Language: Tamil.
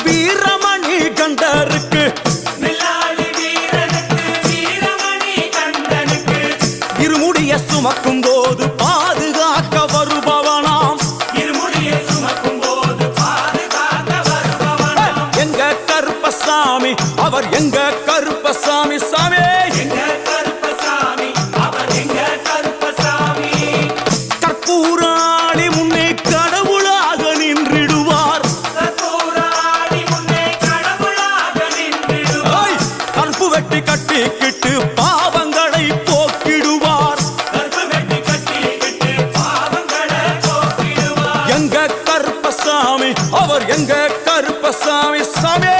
வீரமணி கண்டருக்கு இருமுடிய சுமக்கும் போது பாதுகாக்க வருபவனாம் எங்க கருப்பசாமி அவர் எங்க கருப்பசாமி சாமி கற்பூராணி முன்னே கடவுளாக நின்றிடுவார் கற்பு வெட்டி கட்டிக்கிட்டு பாவங்களை போக்கிடுவார் எங்க கருப்பசாமி அவர் எங்க கருப்பசாமி சாமி